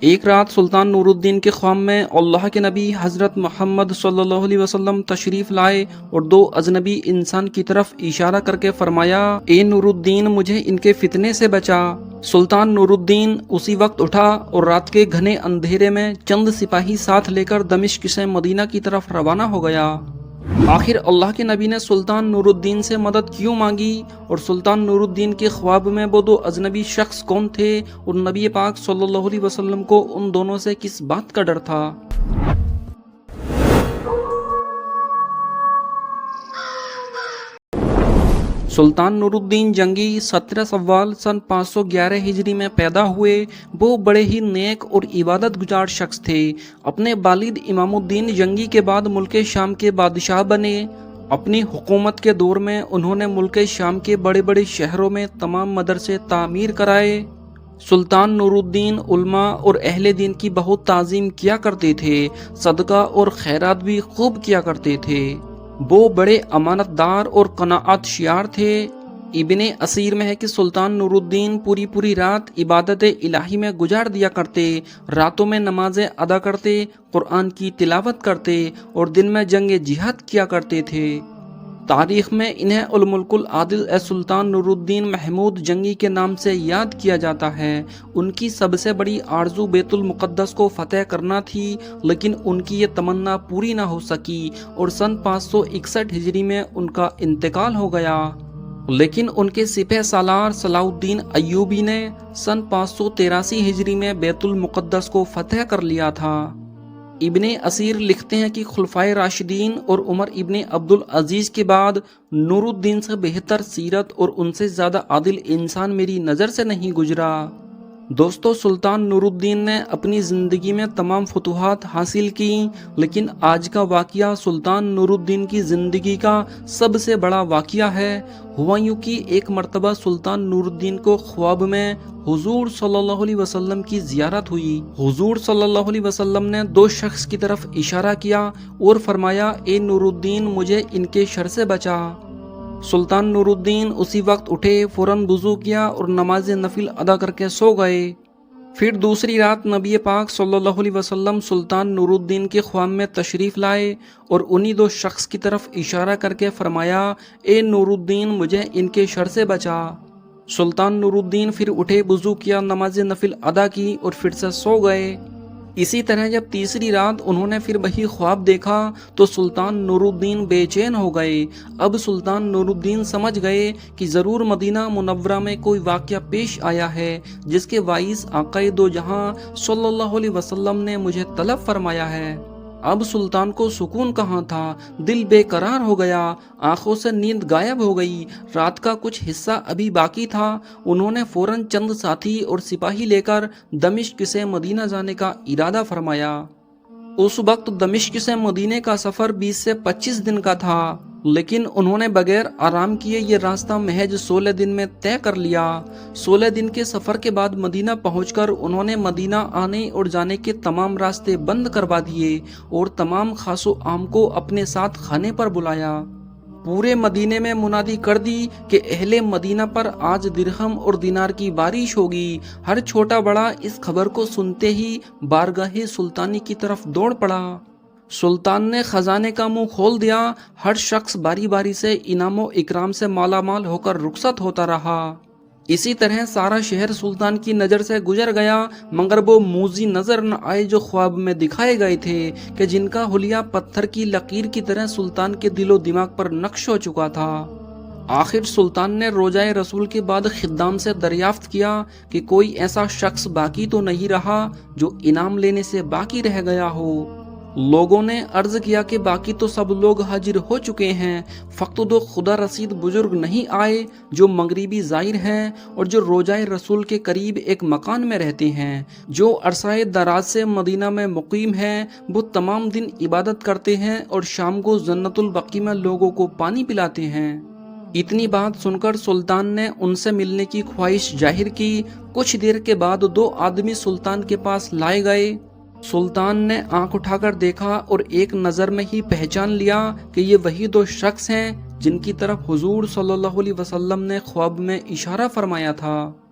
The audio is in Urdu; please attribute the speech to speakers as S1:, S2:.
S1: ایک رات سلطان نور الدین کے خواب میں اللہ کے نبی حضرت محمد صلی اللہ علیہ وسلم تشریف لائے اور دو اجنبی انسان کی طرف اشارہ کر کے فرمایا، اے نور الدین مجھے ان کے فتنے سے بچا۔ سلطان نور الدین اسی وقت اٹھا اور رات کے گھنے اندھیرے میں چند سپاہی ساتھ لے کر دمشق سے مدینہ کی طرف روانہ ہو گیا۔ آخر اللہ کے نبی نے سلطان نور الدین سے مدد کیوں مانگی، اور سلطان نور الدین کے خواب میں وہ دو اجنبی شخص کون تھے، اور نبی پاک صلی اللہ علیہ وسلم کو ان دونوں سے کس بات کا ڈر تھا؟ سلطان نور الدین جنگی 17 سوال سن 511 ہجری میں پیدا ہوئے۔ وہ بڑے ہی نیک اور عبادت گزار شخص تھے۔ اپنے والد امام الدین جنگی کے بعد ملک شام کے بادشاہ بنے۔ اپنی حکومت کے دور میں انہوں نے ملک شام کے بڑے بڑے شہروں میں تمام مدرسے تعمیر کرائے۔ سلطان نور الدین علماء اور اہل دین کی بہت تعظیم کیا کرتے تھے، صدقہ اور خیرات بھی خوب کیا کرتے تھے۔ وہ بڑے امانت دار اور قناعت شیار تھے۔ ابن اسیر میں ہے کہ سلطان نور الدین پوری رات عبادت الہی میں گزار دیا کرتے، راتوں میں نمازیں ادا کرتے، قرآن کی تلاوت کرتے اور دن میں جنگ جہاد کیا کرتے تھے۔ تاریخ میں انہیں الملک العادل سلطان نور الدین محمود جنگی کے نام سے یاد کیا جاتا ہے۔ ان کی سب سے بڑی آرزو بیت المقدس کو فتح کرنا تھی، لیکن ان کی یہ تمنا پوری نہ ہو سکی اور سن 561 ہجری میں ان کا انتقال ہو گیا۔ لیکن ان کے سپہ سالار صلاح الدین ایوبی نے سن 583 ہجری میں بیت المقدس کو فتح کر لیا تھا۔ ابن اسیر لکھتے ہیں کہ خلفائے راشدین اور عمر ابن عبد العزیز کے بعد نور الدین سے بہتر سیرت اور ان سے زیادہ عادل انسان میری نظر سے نہیں گزرا۔ دوستو، سلطان نور الدین نے اپنی زندگی میں تمام فتوحات حاصل کی، لیکن آج کا واقعہ سلطان نور الدین کی زندگی کا سب سے بڑا واقعہ ہے۔ ہوا یوں کہ ایک مرتبہ سلطان نور الدین کو خواب میں حضور صلی اللہ علیہ وسلم کی زیارت ہوئی۔ حضور صلی اللہ علیہ وسلم نے دو شخص کی طرف اشارہ کیا اور فرمایا، اے نور الدین مجھے ان کے شر سے بچا۔ سلطان نور الدین اسی وقت اٹھے، فوراً وضو کیا اور نماز نفل ادا کر کے سو گئے۔ پھر دوسری رات نبی پاک صلی اللہ علیہ وسلم سلطان نور الدین کے خواب میں تشریف لائے اور انہی دو شخص کی طرف اشارہ کر کے فرمایا، اے نور الدین مجھے ان کے شر سے بچا۔ سلطان نور الدین پھر اٹھے، وضو کیا، نماز نفل ادا کی اور پھر سے سو گئے۔ اسی طرح جب تیسری رات انہوں نے پھر وہی خواب دیکھا تو سلطان نور الدین بے چین ہو گئے۔ اب سلطان نور الدین سمجھ گئے کہ ضرور مدینہ منورہ میں کوئی واقعہ پیش آیا ہے جس کے باعث آقائے دو جہاں صلی اللہ علیہ وسلم نے مجھے طلب فرمایا ہے۔ اب سلطان کو سکون کہاں تھا، دل بے قرار ہو گیا، آنکھوں سے نیند غائب ہو گئی، رات کا کچھ حصہ ابھی باقی تھا۔ انہوں نے فوراً چند ساتھی اور سپاہی لے کر دمشق سے مدینہ جانے کا ارادہ فرمایا۔ اس وقت دمشق سے مدینے کا سفر 20 سے 25 دن کا تھا، لیکن انہوں نے بغیر آرام کیے یہ راستہ محض 16 دن میں طے کر لیا۔ 16 دن کے سفر کے بعد مدینہ پہنچ کر انہوں نے مدینہ آنے اور جانے کے تمام راستے بند کروا دیے اور تمام خاص و عام کو اپنے ساتھ کھانے پر بلایا۔ پورے مدینے میں منادی کر دی کہ اہل مدینہ پر آج درہم اور دینار کی بارش ہوگی۔ ہر چھوٹا بڑا اس خبر کو سنتے ہی بارگاہ سلطانی کی طرف دوڑ پڑا۔ سلطان نے خزانے کا منہ کھول دیا، ہر شخص باری باری سے انعام و اکرام سے مالا مال ہو کر رخصت ہوتا رہا۔ اسی طرح سارا شہر سلطان کی نظر سے گزر گیا، مگر وہ موذی نظر نہ آئے جو خواب میں دکھائے گئے تھے، کہ جن کا حلیہ پتھر کی لکیر کی طرح سلطان کے دل و دماغ پر نقش ہو چکا تھا۔ آخر سلطان نے روضہ رسول کے بعد خدام سے دریافت کیا کہ کوئی ایسا شخص باقی تو نہیں رہا جو انعام لینے سے باقی رہ گیا ہو۔ لوگوں نے عرض کیا کہ باقی تو سب لوگ حاضر ہو چکے ہیں، فقط دو خدا رسید بزرگ نہیں آئے جو مغربی زائر ہیں اور جو روضہ رسول کے قریب ایک مکان میں رہتے ہیں، جو عرصہ دراز سے مدینہ میں مقیم ہیں۔ وہ تمام دن عبادت کرتے ہیں اور شام کو جنت البقیع میں لوگوں کو پانی پلاتے ہیں۔ اتنی بات سن کر سلطان نے ان سے ملنے کی خواہش ظاہر کی۔ کچھ دیر کے بعد دو آدمی سلطان کے پاس لائے گئے۔ سلطان نے آنکھ اٹھا کر دیکھا اور ایک نظر میں ہی پہچان لیا کہ یہ وہی دو شخص ہیں جن کی طرف حضور صلی اللہ علیہ وسلم نے خواب میں اشارہ فرمایا تھا۔